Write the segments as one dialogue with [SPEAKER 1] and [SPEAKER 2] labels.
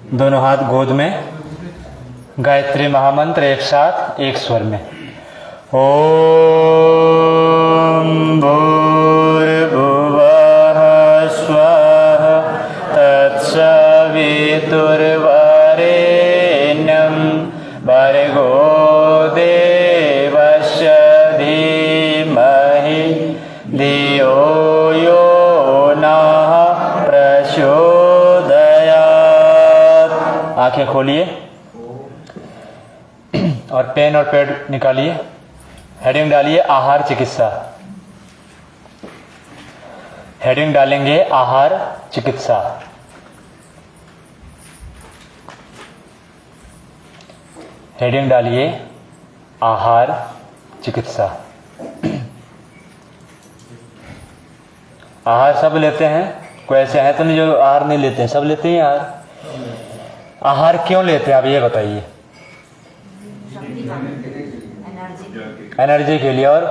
[SPEAKER 1] दोनों हाथ गोद में, गायत्री महामंत्र एक साथ एक स्वर में। ओम भूर्भुवः स्वः तत्सवितुर्वरेण्यं भर्गो देवस्य धीमहि धियो यो नः प्रचोदयात्। आंखें खोलिए और पेन और पैड निकालिए। हेडिंग डालिए आहार चिकित्सा। हेडिंग डालेंगे आहार चिकित्सा। हेडिंग डालिए आहार चिकित्सा। आहार सब लेते हैं, कोई ऐसे हैं तो नहीं जो आहार नहीं लेते हैं? सब लेते हैं आहार। आहार क्यों लेते हैं आप ये बताइए? एनर्जी के लिए और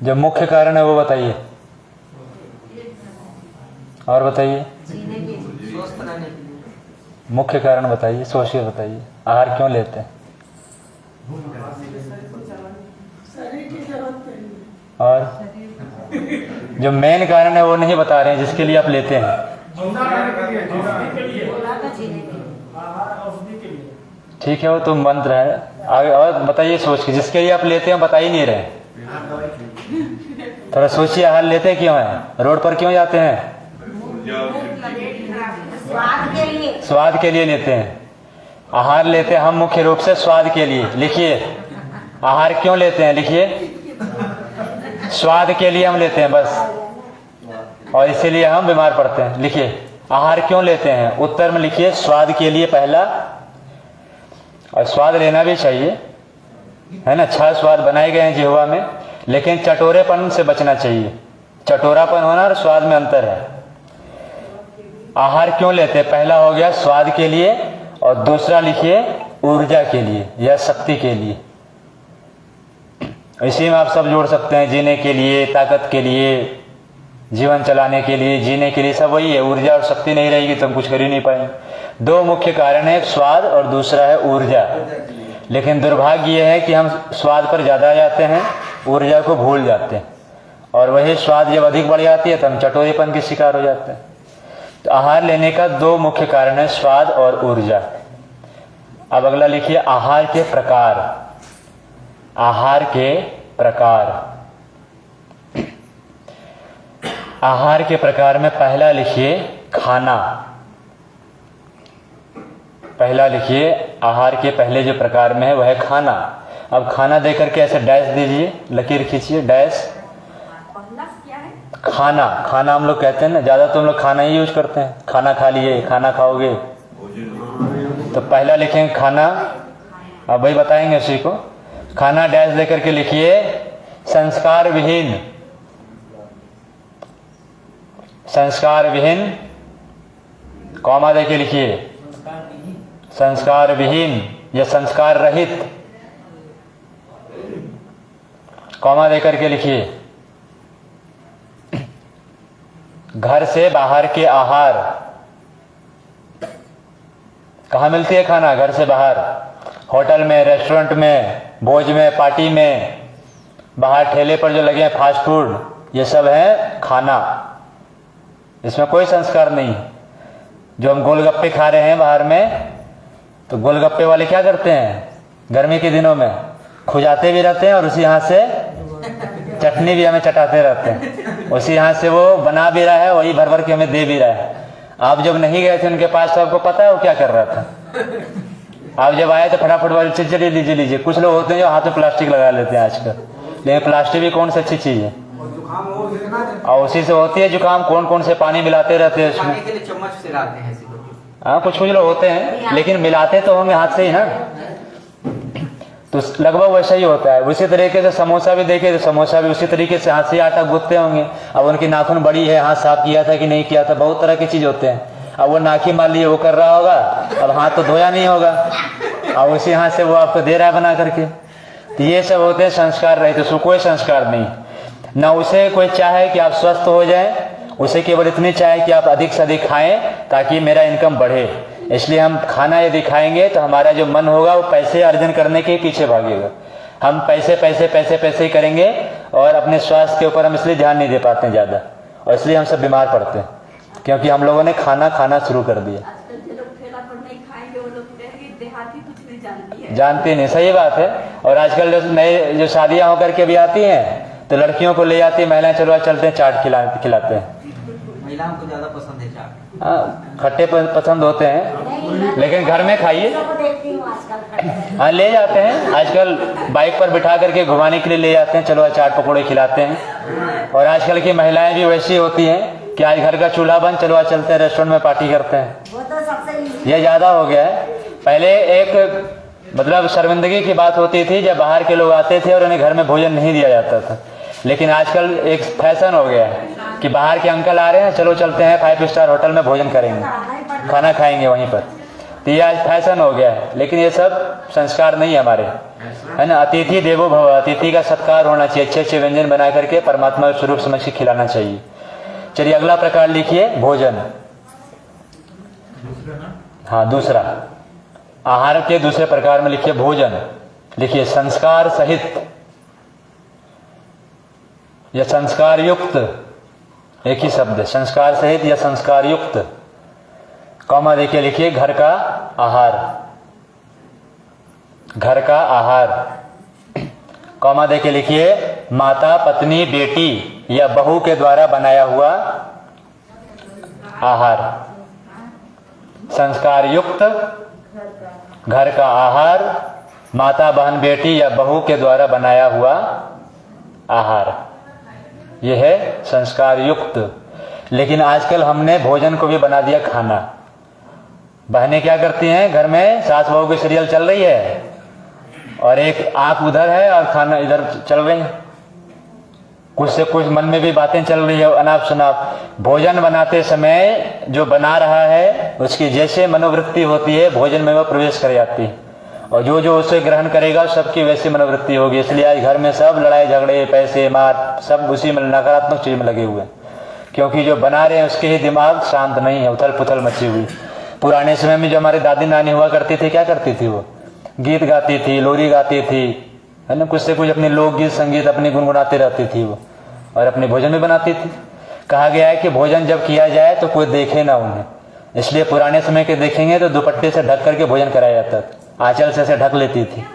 [SPEAKER 1] जो मुख्य कारण है वो बताइए। और बताइए मुख्य कारण बताइए, सोचिए बताइए आहार क्यों लेते हैं। और जो मेन कारण है वो नहीं बता रहे हैं जिसके लिए आप लेते हैं। ठीक है, वो तो मंत्र है। आगे और बताइए सोच के, जिसके लिए आप लेते हैं बता ही नहीं रहे। थोड़ा सोचिए आहार लेते क्यों हैं? रोड पर क्यों जाते हैं? स्वाद के लिए लेते हैं। आहार लेते हैं हम मुख्य रूप से स्वाद के लिए। लिखिए आहार क्यों लेते हैं, लिखिए स्वाद के लिए हम लेते हैं बस, और इसीलिए हम बीमार पड़ते हैं। लिखिए आहार क्यों लेते हैं, उत्तर में लिखिए स्वाद के लिए पहला। और स्वाद लेना भी चाहिए, है ना। 6 स्वाद बनाए गए हैं जिह्वा में, लेकिन चटोरेपन से बचना चाहिए। चटोरापन होना और स्वाद में अंतर है। आहार क्यों लेते हैं, पहला हो गया स्वाद के लिए, और दूसरा लिखिए ऊर्जा के लिए या शक्ति के लिए। इसी में आप सब जोड़ सकते हैं, जीने के लिए, ताकत के लिए, जीवन चलाने के लिए, जीने के लिए, सब वही है। ऊर्जा और शक्ति नहीं रहेगी तो हम कुछ कर ही नहीं पाएंगे। 2 मुख्य कारण है, एक स्वाद और दूसरा है ऊर्जा। लेकिन दुर्भाग्य यह है कि हम स्वाद पर ज्यादा आ जाते हैं, ऊर्जा को भूल जाते हैं, और वही स्वाद जब अधिक बढ़ जाती है तो हम चटोरेपन के शिकार हो जाते हैं। तो आहार लेने का 2 मुख्य कारण है, स्वाद और ऊर्जा। अब अगला लिखिए आहार के प्रकार। आहार के प्रकार। आहार के प्रकार में पहला लिखिए खाना। पहला लिखिए आहार के पहले जो प्रकार में है वह है खाना। अब खाना देकर के ऐसे डैश दीजिए, लकीर खींचिए, डैश। खाना, खाना हम लोग कहते हैं ना, ज्यादा तो हम लोग खाना ही यूज करते हैं। खाना खा लिए, खाना खाओगे, तो पहला लिखेंगे खाना। अब वही बताएंगे उसी को। खाना डैश देकर के लिखिए संस्कार विहीन। संस्कार विहीन, कॉमा देके लिखिए संस्कार विहीन या संस्कार रहित, कॉमा देकर के लिखिए। घर से बाहर के आहार। कहाँ मिलती है खाना? घर से बाहर, होटल में, रेस्टोरेंट में, भोज में, पार्टी में, बाहर ठेले पर जो लगे हैं फास्ट फूड, ये सब है खाना। इसमें कोई संस्कार नहीं। जो हम गोलगप्पे खा रहे हैं बाहर में, तो गोलगप्पे वाले क्या करते हैं गर्मी के दिनों में? खुजाते भी रहते हैं और उसी हाथ से चटनी भी हमें चटाते रहते हैं। उसी हाथ से वो बना भी रहा है, वही भर भर के हमें दे भी रहा है। आप जब नहीं गए थे उनके पास तो आपको पता है वो क्या कर रहा था। आप जब आए तो फटाफट वाली चीज चलिए लीजिए लीजिए। कुछ लोग होते हैं जो हाथ में प्लास्टिक लगा लेते हैं आजकल, लेकिन प्लास्टिक भी कौन सी अच्छी चीज है, और उसी से होती है जुकाम। कौन कौन से पानी मिलाते रहते हैं उसमें। हाँ, कुछ कुछ लोग होते हैं, लेकिन मिलाते तो होंगे हाथ से ही ना। तो लगभग वैसा ही होता है। उसी तरीके से समोसा भी देखे तो समोसा भी उसी तरीके से हाथ से आटा गूंथते होंगे। अब उनकी नाखून बड़ी है, हाथ साफ किया था कि नहीं किया था, बहुत तरह की चीज होते हैं। अब वो नाखी मान लीजिए वो कर रहा होगा, अब हाथ तो धोया नहीं होगा, और उसी हाथ से वो आपको दे रहा है बना करके। तो तो ये सब होते हैं संस्कार रहित, उसको कोई संस्कार नहीं। ना उसे कोई चाहे कि आप स्वस्थ हो जाएं, उसे केवल इतनी चाहे कि आप अधिक से अधिक खाएं ताकि मेरा इनकम बढ़े। इसलिए हम खाना यदि खाएंगे तो हमारा जो मन होगा वो पैसे अर्जन करने के पीछे भागेगा। हम पैसे पैसे पैसे पैसे ही करेंगे और अपने स्वास्थ्य के ऊपर हम इसलिए ध्यान नहीं दे पाते हैं ज़्यादा, और इसलिए हम सब बीमार पड़ते हैं, क्योंकि हम लोगों ने खाना शुरू कर दिया। जानती नहीं, सही बात है। और आजकल जो नए जो शादियां होकर के भी आती हैं तो लड़कियों को ले जाती है महिलाएं, चलो आज चलते हैं चाट खिलाते हैं।
[SPEAKER 2] महिलाओं को ज्यादा पसंद है चाट।
[SPEAKER 1] हाँ, खट्टे पसंद होते हैं, लेकिन घर में खाइए। हाँ, ले जाते हैं आजकल, बाइक पर बिठा करके घुमाने के लिए ले जाते हैं, चलो आज चाट पकौड़े खिलाते हैं। और आजकल की महिलाएं भी वैसी होती हैं कि आज घर का चूल्हा बंद, चलो आज चलते हैं रेस्टोरेंट में पार्टी करते हैं। ये ज्यादा हो गया है। पहले एक मतलब शर्मिंदगी की बात होती थी जब बाहर के लोग आते थे और उन्हें घर में भोजन नहीं दिया जाता था, लेकिन आजकल एक फैशन हो गया है कि बाहर के अंकल आ रहे हैं, चलो चलते हैं 5 स्टार होटल में भोजन करेंगे, खाना खाएंगे वहीं पर। तो ये आज फैशन हो गया है, लेकिन ये सब संस्कार नहीं है हमारे, है ना। अतिथि देवो भव, अतिथि का सत्कार होना चाहिए, अच्छे अच्छे व्यंजन बना करके परमात्मा स्वरूप समझ के खिलाना चाहिए। चलिए अगला प्रकार लिखिए, भोजन। हाँ, दूसरा आहार के दूसरे प्रकार में लिखिए भोजन। लिखिए संस्कार सहित या संस्कार युक्त, एक ही शब्द है, संस्कार सहित या संस्कार युक्त। कॉमा देखिए, लिखिए घर का आहार, घर का आहार। कॉमा देखिए, लिखिए माता, पत्नी, बेटी या बहू के द्वारा बनाया हुआ आहार। संस्कार युक्त घर का आहार, माता, बहन, बेटी या बहू के द्वारा बनाया हुआ आहार, यह है संस्कार युक्त। लेकिन आजकल हमने भोजन को भी बना दिया खाना। बहनें क्या करती हैं, घर में सास बहू की सीरियल चल रही है और एक आंख उधर है और खाना इधर चल रही है, कुछ से कुछ मन में भी बातें चल रही है अनाप शनाप। भोजन बनाते समय जो बना रहा है उसकी जैसे मनोवृत्ति होती है भोजन में वह प्रवेश कर जाती है, और जो जो उसे ग्रहण करेगा सबकी वैसी मनोवृत्ति होगी। इसलिए आज घर में सब लड़ाई झगड़े, पैसे मार, सब उसी में नकारात्मक चीज में लगे हुए हैं, क्योंकि जो बना रहे हैं उसके ही दिमाग शांत नहीं है, उथल पुथल मची हुई। पुराने समय में जो हमारे दादी नानी हुआ करती थी, क्या करती थी, वो गीत गाती थी, लोरी गाती थी, है ना, कुछ से कुछ अपने लोकगीत संगीत अपनी गुनगुनाती रहती थी वो, और अपने भोजन भी बनाती थी। कहा गया है कि भोजन जब किया जाए तो कोई देखे ना उन्हें, इसलिए पुराने समय के देखेंगे तो दुपट्टे से ढक करके भोजन कराया जाता था, आंचल से ढक लेती थी,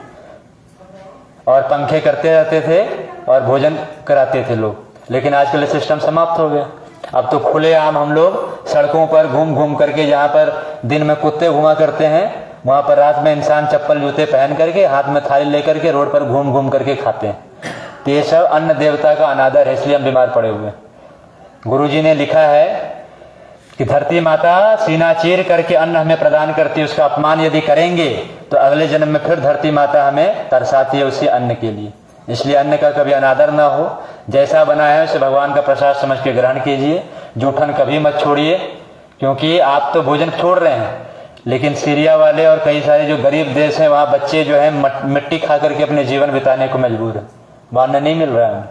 [SPEAKER 1] और पंखे करते रहते थे और भोजन कराते थे लोग। लेकिन आजकल सिस्टम समाप्त हो गया। अब तो खुलेआम हम लोग सड़कों पर घूम घूम करके, जहाँ पर दिन में कुत्ते घुमा करते हैं, वहां पर रात में इंसान चप्पल जूते पहन करके हाथ में थाली लेकर के रोड पर घूम घूम करके खाते हैं। तो ये सब अन्न देवता का अनादर है, इसलिए हम बीमार पड़े हुए। गुरुजी ने लिखा है कि धरती माता सीना चीर करके अन्न हमें प्रदान करती है, उसका अपमान यदि करेंगे तो अगले जन्म में फिर धरती माता हमें तरसाती है उसी अन्न के लिए। इसलिए अन्न का कभी अनादर ना हो, जैसा बना है उसे भगवान का प्रसाद समझ के ग्रहण कीजिए। जूठन कभी मत छोड़िए, क्योंकि आप तो भोजन छोड़ रहे हैं, लेकिन सीरिया वाले और कई सारे जो गरीब देश हैं वहाँ बच्चे जो है मिट्टी खा करके अपने जीवन बिताने को मजबूर है, वहाँ अन्न नहीं मिल रहा है।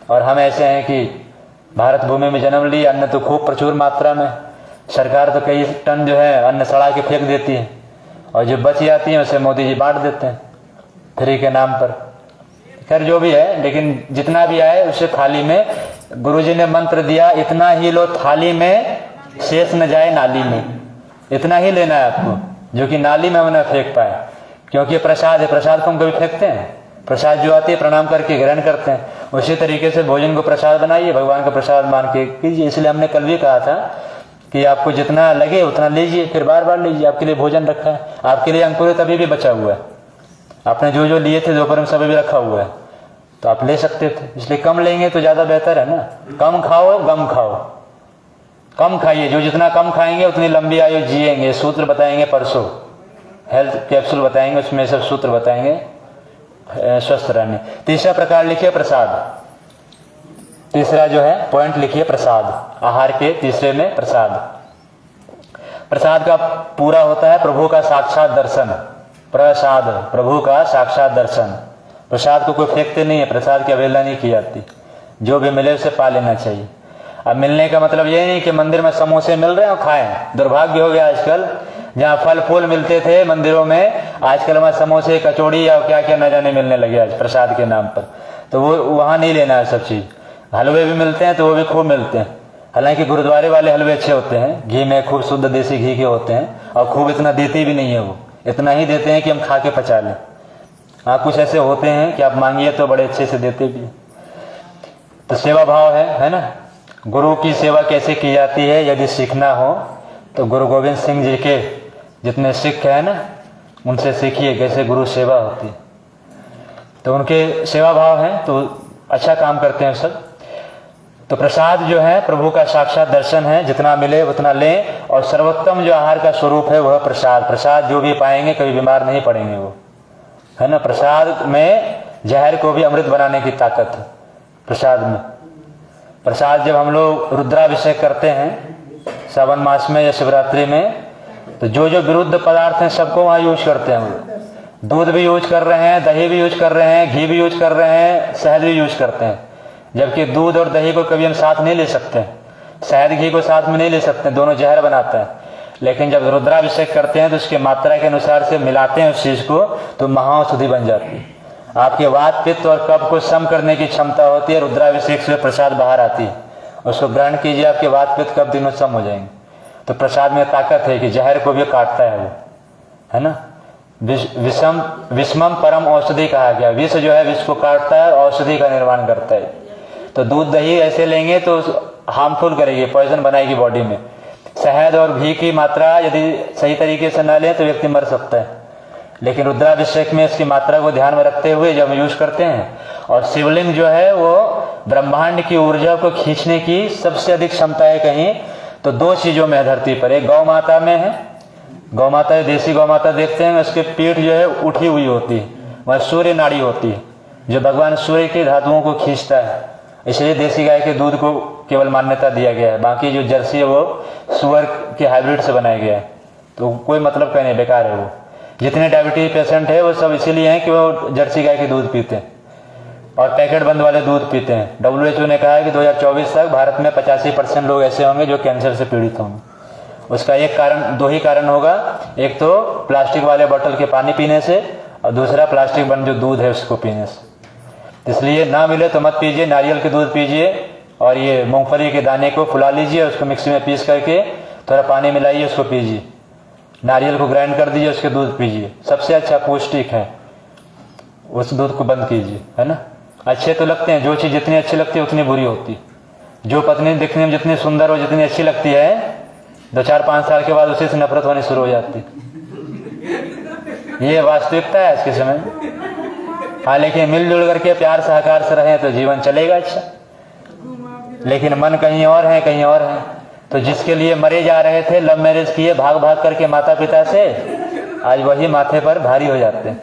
[SPEAKER 1] और हम ऐसे हैं कि भारत भूमि में जन्म लिए, अन्न तो खूब प्रचुर मात्रा में, सरकार तो कई टन जो है अन्न सड़ा के फेंक देती है, और जो बच जाती है उसे मोदी जी बांट देते हैं फ्री के नाम पर। खैर जो भी है, लेकिन जितना भी आए उसे थाली में, गुरुजी ने मंत्र दिया, इतना ही लो थाली में, शेष न जाए नाली में। इतना ही लेना है आपको, जो कि नाली में हम न फेंक पाए, क्योंकि प्रसाद है, प्रसाद को हम कभी फेंकते हैं? प्रसाद जो आती है प्रणाम करके ग्रहण करते हैं, उसी तरीके से भोजन को प्रसाद बनाइए, भगवान का प्रसाद मान के कीजिए। इसलिए हमने कल भी कहा था कि आपको जितना लगे उतना लीजिए, फिर बार बार लीजिए। आपके लिए भोजन रखा है, आपके लिए अंकुरित अभी भी बचा हुआ है, आपने जो जो लिए थे दोपहर में सभी भी रखा हुआ है, तो आप ले सकते थे। इसलिए कम लेंगे तो ज्यादा बेहतर है ना। कम खाओ, गम खाओ, कम खाइए, जो जितना कम खाएंगे उतनी लंबी आयु जिएंगे। सूत्र बताएंगे परसों, हेल्थ कैप्सूल बताएंगे, उसमें सब सूत्र बताएंगे स्वस्थ रहने। तीसरा प्रकार लिखिए प्रसाद। तीसरा जो है पॉइंट लिखिए प्रसाद, आहार के तीसरे में प्रसाद। प्रसाद का पूरा होता है प्रभु का साक्षात दर्शन। प्रसाद, प्रभु का साक्षात दर्शन। प्रसाद को कोई फेंकते नहीं है, प्रसाद की अवहेलना नहीं की जाती, जो भी मिले उसे पा लेना चाहिए। अब मिलने का मतलब ये नहीं कि मंदिर में समोसे मिल रहे हैं और खाएं। दुर्भाग्य हो गया आजकल, जहाँ फल फूल मिलते थे मंदिरों में, आजकल वहाँ समोसे कचौड़ी या क्या क्या न जाने मिलने लगे आज प्रसाद के नाम पर। तो वो वहाँ नहीं लेना है सब चीज़। हलवे भी मिलते हैं तो वो भी खूब मिलते हैं, हालांकि गुरुद्वारे वाले हलवे अच्छे होते हैं, घी में खूब शुद्ध देसी घी के होते हैं, और खूब इतना देते भी नहीं है, वो इतना ही देते हैं कि हम खा के पचा लें। हाँ, कुछ ऐसे होते हैं कि आप मांगिए तो बड़े अच्छे से देते भी हैं। तो सेवा भाव है ना। गुरु की सेवा कैसे की जाती है यदि सीखना हो तो गुरु गोविंद सिंह जी के जितने सिख हैं ना, उनसे सीखिए कैसे गुरु सेवा होती है। तो उनके सेवा भाव है तो अच्छा काम करते हैं सब। तो प्रसाद जो है प्रभु का साक्षात दर्शन है, जितना मिले उतना लें, और सर्वोत्तम जो आहार का स्वरूप है वह प्रसाद। प्रसाद जो भी पाएंगे कभी बीमार नहीं पड़ेंगे, वो है ना। प्रसाद में जहर को भी अमृत बनाने की ताकत है प्रसाद में। प्रसाद जब हम लोग रुद्राभिषेक करते हैं सावन मास में या शिवरात्रि में, तो जो जो विरुद्ध पदार्थ हैं सबको वहाँ यूज करते हैं हम लोग। दूध भी यूज कर रहे हैं, दही भी यूज कर रहे हैं, घी भी यूज कर रहे हैं, शहद भी यूज करते हैं। जबकि दूध और दही को कभी हम साथ नहीं ले सकते, शहद घी को साथ में नहीं ले सकते, दोनों जहर बनाता है। लेकिन जब रुद्राभिषेक करते हैं तो उसकी मात्रा के अनुसार से मिलाते हैं उस चीज को, तो महाऔषधि बन जाती है। आपके वात पित्त और कफ को सम करने की क्षमता होती है, रुद्राभिषेक से प्रसाद बाहर आती है, उसको ग्रहण कीजिए, आपके वात पित्त कफ तीनों सम हो जाएंगे। तो प्रसाद में ताकत है कि जहर को भी काटता है वो, है ना। विषमम परम औषधि कहा गया, विष जो है विष को काटता है, औषधि का निर्माण करता है। तो दूध दही ऐसे लेंगे तो हार्मफुल करेगी, पॉइजन बनाएगी बॉडी में। शहद और घी की मात्रा यदि सही तरीके से न लें तो व्यक्ति मर सकता है। लेकिन रुद्राभिषेक में इसकी मात्रा को ध्यान में रखते हुए जब यूज करते हैं, और शिवलिंग जो है वो ब्रह्मांड की ऊर्जा को खींचने की सबसे अधिक क्षमता है कहीं तो दो चीजों में है धरती पर। एक गौ माता में है, गौ माता देसी गौ माता देखते हैं, उसके पीठ जो है उठी हुई होती है, वह सूर्य नाड़ी होती है जो भगवान सूर्य की धातुओं को खींचता है। इसलिए देसी गाय के दूध को केवल मान्यता दिया गया है, बाकी जो जर्सी है वो सुअर के हाइब्रिड से बनाया गया है, तो कोई मतलब का नहीं, बेकार है वो। जितने डायबिटीज पेशेंट है वो सब इसीलिए हैं कि वो जर्सी गाय के दूध पीते हैं और पैकेट बंद वाले दूध पीते हैं। WHO ने कहा है कि 2024 तक भारत में 85% लोग ऐसे होंगे जो कैंसर से पीड़ित होंगे। उसका एक कारण, दो ही कारण होगा, एक तो प्लास्टिक वाले बोतल के पानी पीने से, और दूसरा प्लास्टिक बंद जो दूध है उसको पीने से। इसलिए ना मिले तो मत पीजिए, नारियल के दूध पीजिए, और ये मूंगफली के दाने को फुला लीजिए, उसको मिक्सी में पीस करके थोड़ा पानी मिलाइए, उसको पीजिए। नारियल को ग्राइंड कर दीजिए, उसके दूध पीजिए, सबसे अच्छा पौष्टिक है, उस दूध को बंद कीजिए, है ना। अच्छे तो लगते हैं, जो चीज़ जितनी अच्छी लगती है उतनी बुरी होती है। जो पत्नी दिखने में जितनी सुंदर और जितनी अच्छी लगती है, 2-4-5 साल के बाद उसी से नफरत होनी शुरू हो जाती है। ये वास्तविकता है आज के समय में। हाँ, लेकिन मिलजुल करके प्यार सहकार से रहें तो जीवन चलेगा अच्छा। लेकिन मन कहीं और है, कहीं और है। तो जिसके लिए मरे जा रहे थे, लव मैरिज किए भाग भाग करके माता पिता से, आज वही माथे पर भारी हो जाते हैं।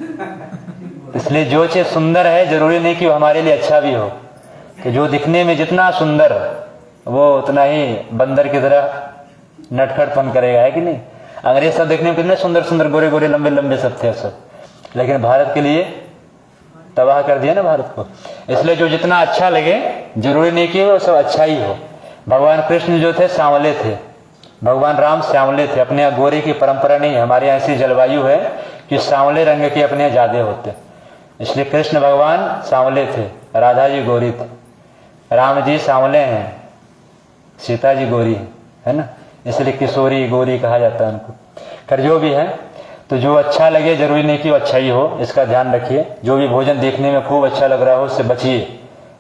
[SPEAKER 1] इसलिए जो चीज सुंदर है जरूरी नहीं कि वो हमारे लिए अच्छा भी हो। तो जो दिखने में जितना सुंदर वो उतना ही बंदर की तरह नटखटपन करेगा, है कि नहीं। अंग्रेज सब देखने में कितने सुंदर सुंदर गोरे गोरे लंबे लंबे सब थे सब, लेकिन भारत के लिए तबाह कर दिया ना भारत को। इसलिए जो जितना अच्छा लगे जरूरी नहीं कि वो सब अच्छा ही हो। भगवान कृष्ण जो थे सांवले थे, भगवान राम सांवले थे, अपने यहाँ गोरे की परंपरा नहीं है। हमारे यहाँ ऐसी जलवायु है कि सांवले रंग के अपने ज्यादा होते, इसलिए कृष्ण भगवान सांवले थे, राधा जी गोरी थे, राम जी सांवले हैं, सीता जी गोरी है ना, इसलिए किशोरी गोरी कहा जाता है उनको। खैर जो भी है, तो जो अच्छा लगे जरूरी नहीं कि वो अच्छा ही हो, इसका ध्यान रखिए। जो भी भोजन देखने में खूब अच्छा लग रहा हो उससे बचिए,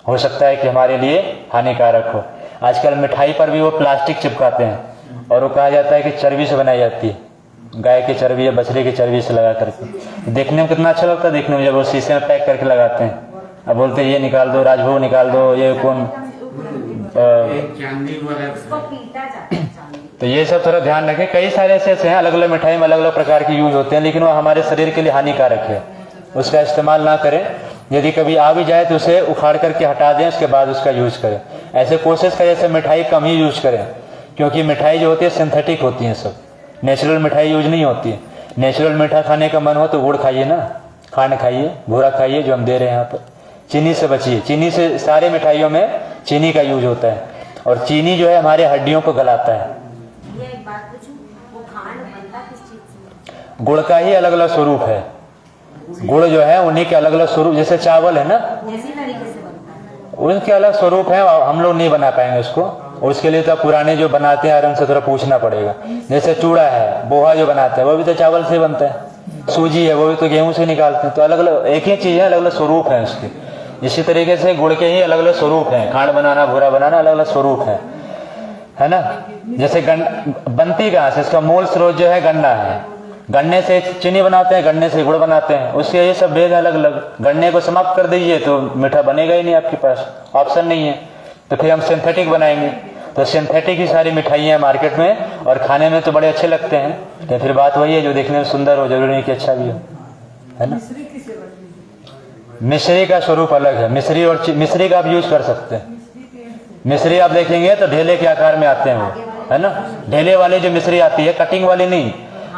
[SPEAKER 1] हो सकता है कि हमारे लिए हानिकारक हो। आजकल मिठाई पर भी वो प्लास्टिक चिपकाते हैं और वो कहा जाता है कि चर्बी से बनाई जाती है, गाय की चर्बी या बछड़े की चर्बी से लगा करके। देखने में कितना अच्छा लगता है, देखने में जब वो शीशे में पैक करके लगाते हैं, अब बोलते हैं ये निकाल दो, राजभोग निकाल दो, ये कौन तो ये सब थोड़ा ध्यान रखें। कई सारे ऐसे हैं, अलग अलग मिठाई में अलग अलग प्रकार की यूज होते हैं, लेकिन वो हमारे शरीर के लिए हानिकारक है, उसका इस्तेमाल ना करें। यदि कभी आ भी जाए तो उसे उखाड़ करके हटा दें, उसके बाद उसका यूज करें। ऐसे कोशिश करें जैसे मिठाई कम ही यूज करें, क्योंकि मिठाई जो होती है सिंथेटिक होती है, सब नेचुरल मिठाई यूज नहीं होती है। नेचुरल मीठा खाने का मन हो तो गुड़ खाइए ना, खांड खाइए, भूरा खाइए जो हम दे रहे हैं यहाँ पर। चीनी से बचिए, चीनी से सारे मिठाइयों में चीनी का यूज होता है, और चीनी जो है हमारे हड्डियों को गलाता है।
[SPEAKER 3] ये एक बात पूछूं, वो खांड बनता किस चीज से?
[SPEAKER 1] गुड़ का ही अलग अलग स्वरूप है। गुड़ जो है उन्हीं के अलग अलग स्वरूप, जैसे चावल है ना,
[SPEAKER 3] जैसी तरीके से बनता है।
[SPEAKER 1] उनके अलग स्वरूप है, हम लोग नहीं बना पाएंगे उसको, और उसके लिए तो पुराने जो बनाते हैं उनसे थोड़ा पूछना पड़ेगा। जैसे चूड़ा है, पोहा जो बनाते हैं वो भी तो चावल से बनता है, सूजी है वो भी तो गेहूं से निकालते हैं। तो अलग अलग एक ही चीज है, अलग अलग स्वरूप है उसके। इसी तरीके से गुड़ के ही अलग अलग स्वरूप हैं, खांड बनाना, भूरा बनाना, अलग अलग स्वरूप है ना। जैसे बनती कहाँ से, इसका मूल स्रोत जो है गन्ना है, गन्ने से चीनी बनाते हैं, गन्ने से गुड़ बनाते हैं, उसके ये सब भेद अलग अलग। गन्ने को समाप्त कर दीजिए तो मीठा बनेगा ही नहीं, आपके पास ऑप्शन नहीं है। तो फिर हम सिंथेटिक बनाएंगे, तो सिंथेटिक ही सारी मिठाइयाँ मार्केट में, और खाने में तो बड़े अच्छे लगते हैं। तो फिर बात वही है, जो देखने में सुंदर हो जरूरी नहीं कि अच्छा भी हो, है ना। मिश्री का स्वरूप अलग है, मिश्री और मिश्री का आप यूज कर सकते हैं। मिश्री आप देखेंगे तो ढेले के आकार में आते हैं वो, है ना। ढेले वाले जो मिश्री आती है, कटिंग वाली नहीं,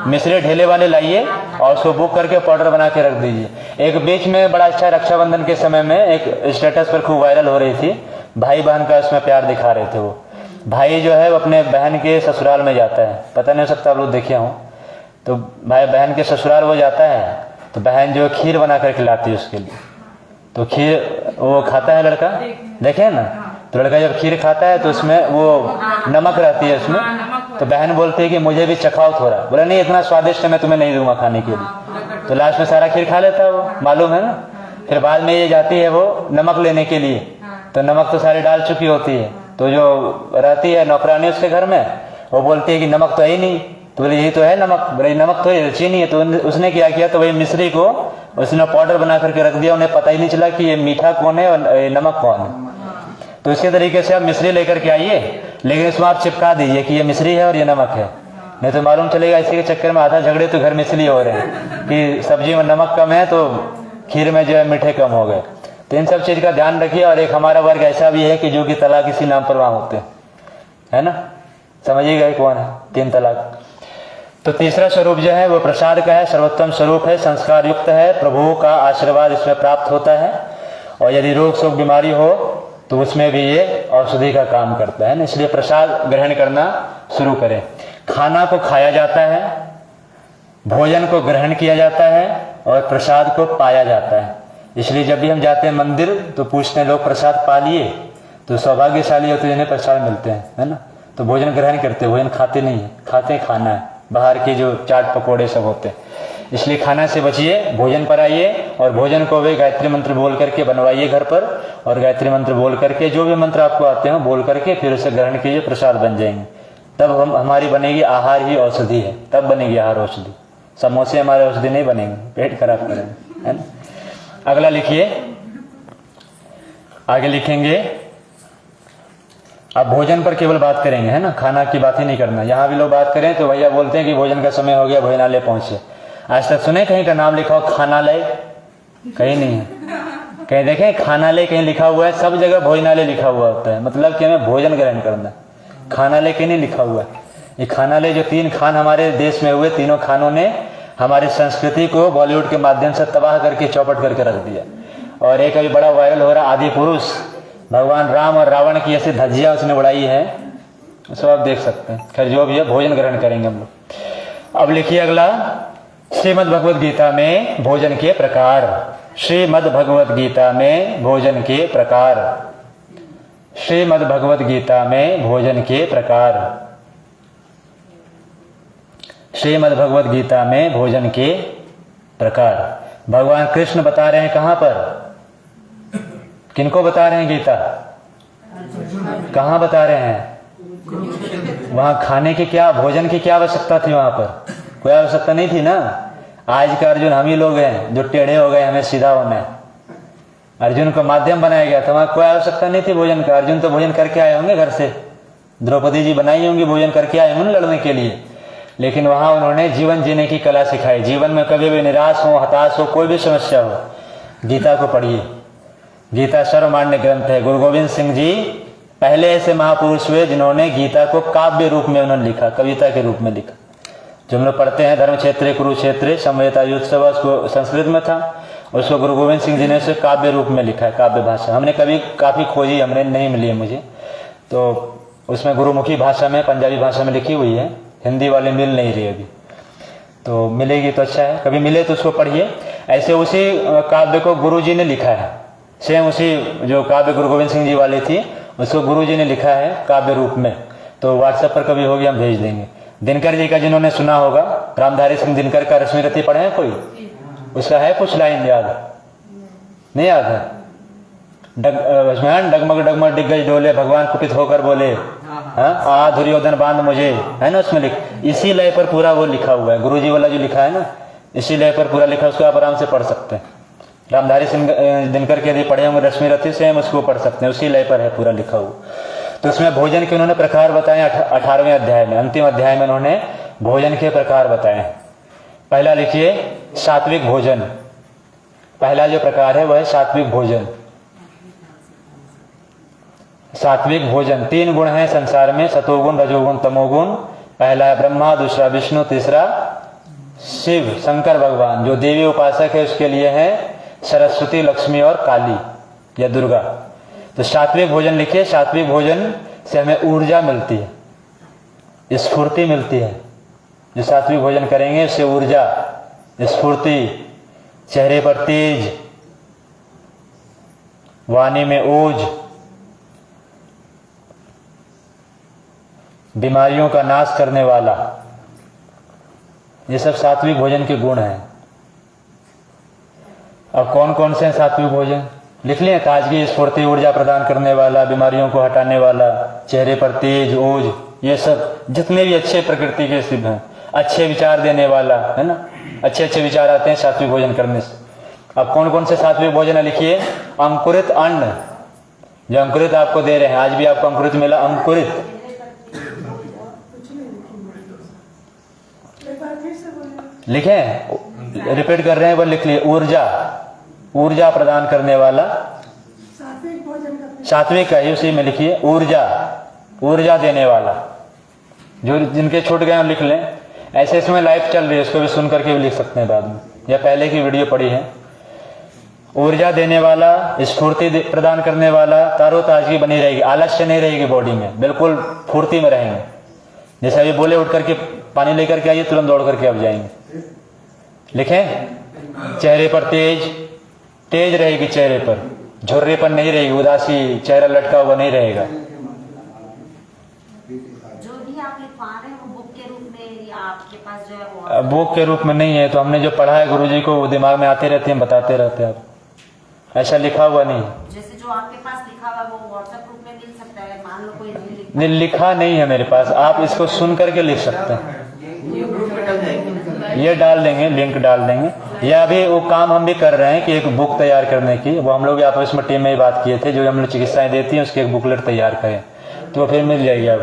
[SPEAKER 1] मिश्री ढेले वाले लाइए और उसको बुक करके पाउडर बना के रख दीजिए। एक बीच में बड़ा अच्छा रक्षाबंधन के समय में एक स्टेटस पर खूब वायरल हो रही थी, भाई बहन का उसमें प्यार दिखा रहे थे। वो भाई जो है वो अपने बहन के ससुराल में जाता है, पता नहीं हो सकता आप लोग देखे हों, तो भाई बहन के ससुराल वो जाता है, तो बहन जो खीर बना कर खिलाती है उसके लिए। तो खीर वो खाता है लड़का, देखे ना, तो लड़का जब खीर खाता है तो उसमें वो नमक रहती है उसमें, तो बहन बोलती है कि मुझे भी चखाओ थोड़ा। बोला नहीं, इतना स्वादिष्ट है मैं तुम्हें नहीं दूंगा खाने के लिए। तो लास्ट में सारा खीर खा लेता है वो, मालूम है ना। फिर बाद में ये जाती है वो नमक लेने के लिए, तो नमक तो सारी डाल चुकी होती है, तो जो रहती है नौकरानी उसके घर में, वो बोलती है कि नमक तो है ही नहीं। तो बोले यही तो है नमक, बोले नमक तो है, चीनी है। तो उसने क्या किया, तो वही मिश्री को उसने पाउडर बना करके रख दिया, उन्हें पता ही नहीं चला कि ये मीठा कौन है और नमक कौन है। तो इसी तरीके से आप मिश्री लेकर के आइए, लेकिन इसमें आप चिपका दीजिए कि ये मिश्री है और ये नमक है, नहीं तो मालूम चलेगा इसी के चक्कर में आधा झगड़े तो घर में इसलिए हो रहे हैं कि सब्जी में नमक कम है तो खीर में जो है मीठे कम हो गए। तो इन सब चीज का ध्यान रखिए। और एक हमारा वर्ग ऐसा भी है कि जो कि तलाक इसी नाम पर वहां होते हैं, है ना, समझिएगा कौन है, 3 तलाक। तो तीसरा स्वरूप जो है वो प्रसाद का है, सर्वोत्तम स्वरूप है, संस्कार युक्त है, प्रभु का आशीर्वाद इसमें प्राप्त होता है, और यदि रोग शोक बीमारी हो तो उसमें भी ये औषधि का काम करता है ना। इसलिए प्रसाद ग्रहण करना शुरू करें। खाना को खाया जाता है, भोजन को ग्रहण किया जाता है, और प्रसाद को पाया जाता है। इसलिए जब भी हम जाते हैं मंदिर तो पूछते हैं लोग प्रसाद पा लिए, तो सौभाग्यशाली होते जिन्हें प्रसाद मिलते हैं, है ना। तो भोजन ग्रहण करते, भोजन खाते नहीं है, खाते खाना है, बाहर के जो चाट पकोड़े सब होते हैं। इसलिए खाना से बचिए, भोजन पर आइए, और भोजन को भी गायत्री मंत्र बोल करके बनवाइए घर पर, और गायत्री मंत्र बोल करके जो भी मंत्र आपको आते हैं बोल करके फिर उसे ग्रहण कीजिए, प्रसाद बन जाएंगे। तब हमारी बनेगी आहार ही औषधि है, तब बनेगी आहार औषधि। समोसे हमारे औषधि नहीं बनेंगे, पेट खराब करेंगे, है ना। अगला लिखिए, आगे लिखेंगे। अब भोजन पर केवल बात करेंगे, है ना, खाना की बात ही नहीं करना। यहाँ भी लोग बात करें तो भैया बोलते हैं कि भोजन का समय हो गया, भोजनालय पहुंचे। आज तक सुने कहीं का नाम लिखा हो खानालय? कहीं नहीं है। कहीं देखें खानालय कहीं लिखा हुआ है? सब जगह भोजनालय लिखा हुआ होता है, मतलब कि हमें भोजन ग्रहण करना। खानालय कहीं नहीं लिखा हुआ है। ये खानालय जो 3 खान हमारे देश में हुए, तीनों खानों ने हमारी संस्कृति को बॉलीवुड के माध्यम से तबाह करके चौपट करके रख दिया। और एक अभी बड़ा वायरल हो रहा आदि पुरुष, भगवान राम और रावण की ऐसी धज्जियां उसने उड़ाई है, सब आप देख सकते हैं। खैर जो भी है, भोजन ग्रहण करेंगे हम लोग। अब लिखिए अगला, श्रीमद् भगवद गीता में भोजन के प्रकार। श्रीमद् भगवद गीता में भोजन के प्रकार। श्रीमद् भगवद गीता में भोजन के प्रकार। श्रीमद् भगवद गीता में भोजन के प्रकार भगवान कृष्ण बता रहे हैं। कहां पर, किनको बता रहे हैं गीता? कहां बता रहे हैं? वहां खाने की क्या, भोजन की क्या आवश्यकता थी? वहां पर कोई आवश्यकता नहीं थी ना। आज का अर्जुन हम ही लोग हैं जो टेढ़े हो गए, हमें सीधा होना है। अर्जुन को माध्यम बनाया गया था, वहां कोई आवश्यकता नहीं थी भोजन का। अर्जुन तो भोजन करके आए होंगे घर से, द्रौपदी जी बनाई होंगी, भोजन करके आए होंगे लड़ने के लिए। लेकिन वहां उन्होंने जीवन जीने की कला सिखाई। जीवन में कभी भी निराश हो, हताश हो, कोई भी समस्या हो, गीता को पढ़िए। गीता सर्वमान्य ग्रंथ है। गुरु गोविंद सिंह जी पहले ऐसे महापुरुष हुए जिन्होंने गीता को काव्य रूप में उन्होंने लिखा, कविता के रूप में लिखा। जो हम लोग पढ़ते हैं धर्म क्षेत्र कुरुक्षेत्र समवेता युत्सव, उसको संस्कृत में था, उसको गुरु गोविंद सिंह जी ने उसे काव्य रूप में लिखा है, काव्य भाषा। हमने कभी काफ़ी खोजी, हमने नहीं मिली है मुझे, तो उसमें गुरुमुखी भाषा में, पंजाबी भाषा में लिखी हुई है, हिंदी वाले मिल नहीं रही अभी, तो मिलेगी तो अच्छा है, कभी मिले तो उसको पढ़िए। ऐसे उसी काव्य को गुरु जी ने लिखा है, सेम उसी जो काव्य गुरु गोविंद सिंह जी वाली थी उसको गुरु जी ने लिखा है काव्य रूप में। तो व्हाट्सएप पर कभी होगी हम भेज देंगे। दिनकर जी का जिन्होंने सुना होगा, रामधारी सिंह दिनकर का रश्मि रति पढ़े हैं कोई? उसका है कुछ लाइन याद? नहीं याद है? डगमग डगमग दिग्गज डोले भगवान कुपित होकर बोले, हाँ दुर्योधन बांध मुझे, है ना उसमें लिख, इसी लय पर पूरा वो लिखा हुआ है, गुरुजी वाला जो लिखा है ना, इसी लय पर पूरा लिखा है, उसको आप आराम से पढ़ सकते हैं। रामधारी सिंह दिनकर के यदि पढ़े होंगे रश्मि रति से, हम उसको पढ़ सकते हैं, उसी लय पर है पूरा लिखा हुआ। तो उसमें भोजन के उन्होंने प्रकार बताए 18वें अध्याय में, अंतिम अध्याय में उन्होंने भोजन के प्रकार बताए। पहला लिखिए सात्विक भोजन, पहला जो प्रकार है वह है सात्विक भोजन। सात्विक भोजन, 3 गुण हैं संसार में, सतोगुण रजोगुण तमोगुण। पहला है ब्रह्मा, दूसरा विष्णु, तीसरा शिव शंकर भगवान। जो देवी उपासक है उसके लिए है सरस्वती, लक्ष्मी और काली या दुर्गा। तो सात्विक भोजन लिखिए, सात्विक भोजन से हमें ऊर्जा मिलती है, स्फूर्ति मिलती है। जो सात्विक भोजन करेंगे उससे ऊर्जा, स्फूर्ति, चेहरे पर तेज, वाणी में ओज, बीमारियों का नाश करने वाला, ये सब सात्विक भोजन के गुण हैं। अब कौन कौन से हैं सात्विक भोजन लिख लें? ताजगी, स्फूर्ति, ऊर्जा प्रदान करने वाला, बीमारियों को हटाने वाला, चेहरे पर तेज, ओज, ये सब जितने भी अच्छे प्रकृति के सिद्ध हैं, अच्छे विचार देने वाला, है ना, अच्छे अच्छे विचार आते हैं सात्विक भोजन करने से। अब कौन कौन से सात्विक भोजन है लिखिए। अंकुरित अन्न, जो अंकुरित आपको दे रहे हैं, आज भी आपको अंकुरित मिला, अंकुरित। लिखें, रिपीट कर रहे हैं, वो लिख लिए। ऊर्जा, ऊर्जा प्रदान करने वाला, सात्विक का ही उसी में लिखिए। ऊर्जा, ऊर्जा देने वाला, जो जिनके छूट गए लिख लें। ऐसे इसमें लाइव चल रही है, उसको भी सुन करके भी लिख सकते हैं बाद में, या पहले की वीडियो पड़ी है। ऊर्जा देने वाला, स्फूर्ति प्रदान करने वाला, तारोताजगी बनी रहेगी, आलस्य नहीं रहेगी बॉडी में, बिल्कुल फुर्ती में रहेंगे। जैसे अभी बोले उठ करके पानी लेकर के आइए, तुरंत दौड़ करके अब जाएंगे। लिखें, चेहरे पर तेज, तेज रहेगी चेहरे पर, झुर्रेपन नहीं रहेगी, उदासी, चेहरा लटका हुआ नहीं रहेगा।
[SPEAKER 3] जो भी आप लिखवा रहे हैं वो बुक के रूप में या आपके पास जो है वो?
[SPEAKER 1] बुक के रूप में नहीं है, तो हमने जो पढ़ा है गुरुजी को वो दिमाग में आते रहते हैं, बताते रहते हैं। आप ऐसा लिखा हुआ नहीं,
[SPEAKER 3] जैसे जो आपके पास लिखा हुआ वो व्हाट्सएप ग्रुप में मिल सकता है, मान लो कोई
[SPEAKER 1] नहीं लिखा नहीं है मेरे पास, आप इसको सुन करके लिख सकते हैं। ये डाल देंगे, लिंक डाल देंगे। या अभी वो काम हम भी कर रहे हैं कि एक बुक तैयार करने की, वो हम लोग आपस में टीम में ही बात किए थे, जो हम लोग चिकित्साएं देती हैं उसकी एक बुकलेट तैयार करें, तो फिर मिल जाएगी। अब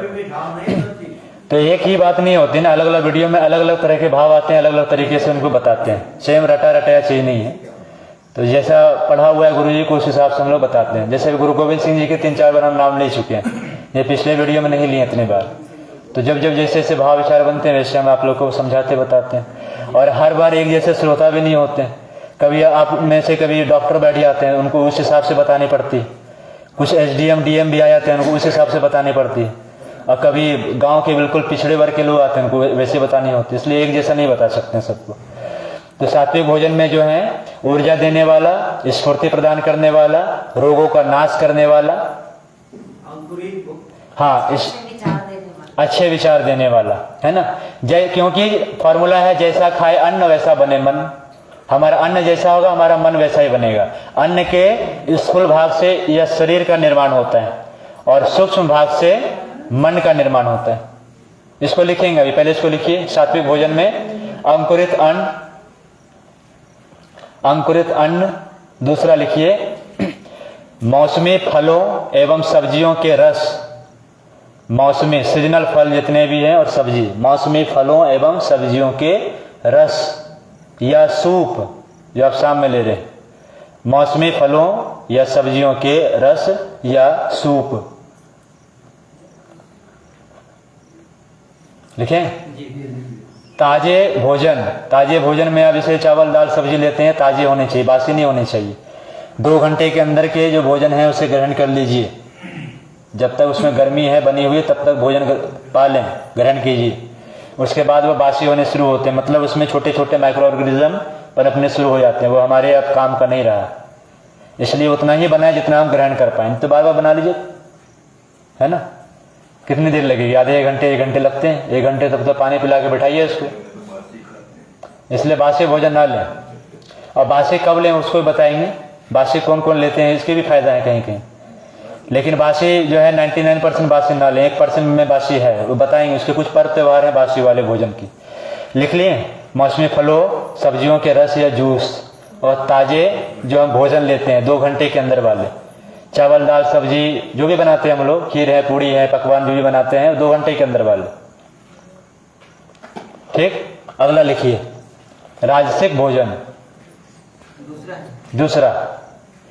[SPEAKER 1] तो एक ही बात नहीं होती ना, अलग अलग वीडियो में अलग अलग तरह के भाव आते हैं, अलग अलग तरीके से उनको बताते हैं, सेम रटा रटाया चीज नहीं है। तो जैसा पढ़ा हुआ है गुरुजी को उस हिसाब से हम लोग बताते हैं। जैसे गुरु गोविंद सिंह जी के 3-4 बार हम नाम ले चुके हैं, ये पिछले वीडियो में नहीं लिए इतनी बार। तो जब जब जैसे जैसे भाव विचार बनते हैं वैसे हम आप लोग को समझाते बताते हैं। और हर बार एक जैसे श्रोता भी नहीं होते, कभी आप में से कभी डॉक्टर बैठ जाते हैं, उनको उस हिसाब से बतानी पड़ती, कुछ SDM DM भी आ जाते हैं, उनको उस हिसाब से बतानी पड़ती, और कभी गांव के बिल्कुल पिछड़े वर्ग के लोग आते हैं, उनको वैसे बतानी होती, इसलिए एक जैसा नहीं बता सकते सबको। तो सात्विक भोजन में जो है ऊर्जा देने वाला, स्फूर्ति प्रदान करने वाला, रोगों का नाश करने वाला, हाँ अच्छे विचार देने वाला, है ना। क्योंकि फॉर्मूला है जैसा खाए अन्न वैसा बने मन। हमारा अन्न जैसा होगा हमारा मन वैसा ही बनेगा। अन्न के स्थूल भाग से यह शरीर का निर्माण होता है और सूक्ष्म भाग से मन का निर्माण होता है। इसको लिखेंगे अभी, पहले इसको लिखिए। सात्विक भोजन में अंकुरित अन्न, अंकुरित अन्न। दूसरा लिखिए मौसमी फलों एवं सब्जियों के रस, मौसमी सीजनल फल जितने भी हैं और सब्जी, मौसमी फलों एवं सब्जियों के रस या सूप, जो आप शाम में ले रहे हैं, मौसमी फलों या सब्जियों के रस या सूप लिखें। ताजे भोजन में अब जैसे चावल दाल सब्जी लेते हैं, ताजे होने चाहिए, बासी नहीं होने चाहिए। 2 घंटे के अंदर के जो भोजन है उसे ग्रहण कर लीजिए। जब तक उसमें गर्मी है बनी हुई तब तक भोजन पालें, ग्रहण कीजिए। उसके बाद वो बासी होने शुरू होते हैं, मतलब उसमें छोटे छोटे माइक्रो ऑर्गेनिज्म पनपने शुरू हो जाते हैं, वो हमारे अब काम का नहीं रहा। इसलिए उतना ही बनाए जितना हम ग्रहण कर पाएं। तो बार बार बना लीजिए, है ना। कितनी देर लगेगी? आधे 1 घंटे 1 घंटे लगते हैं। 1 घंटे तक तो पानी पिला के बैठाइए इसको। इसलिए बासी भोजन ना लें। और बासी कब लें उसको बताएंगे। बासी कौन कौन लेते हैं इसके भी फायदा है कहीं कहीं। लेकिन बासी जो है 99% बासी ना लें, 1% में बासी है, वो बताएंगे। उसके कुछ पर्व त्योहार है बासी वाले भोजन की, लिख लिए। मौसमी फलों सब्जियों के रस या जूस, और ताजे जो हम भोजन लेते हैं 2 घंटे के अंदर वाले, चावल दाल सब्जी जो भी बनाते हैं हम लोग, खीर है पूड़ी है पकवान जो भी बनाते हैं 2 घंटे के अंदर वाले। ठीक। अगला लिखिए राजसिक भोजन। दूसरा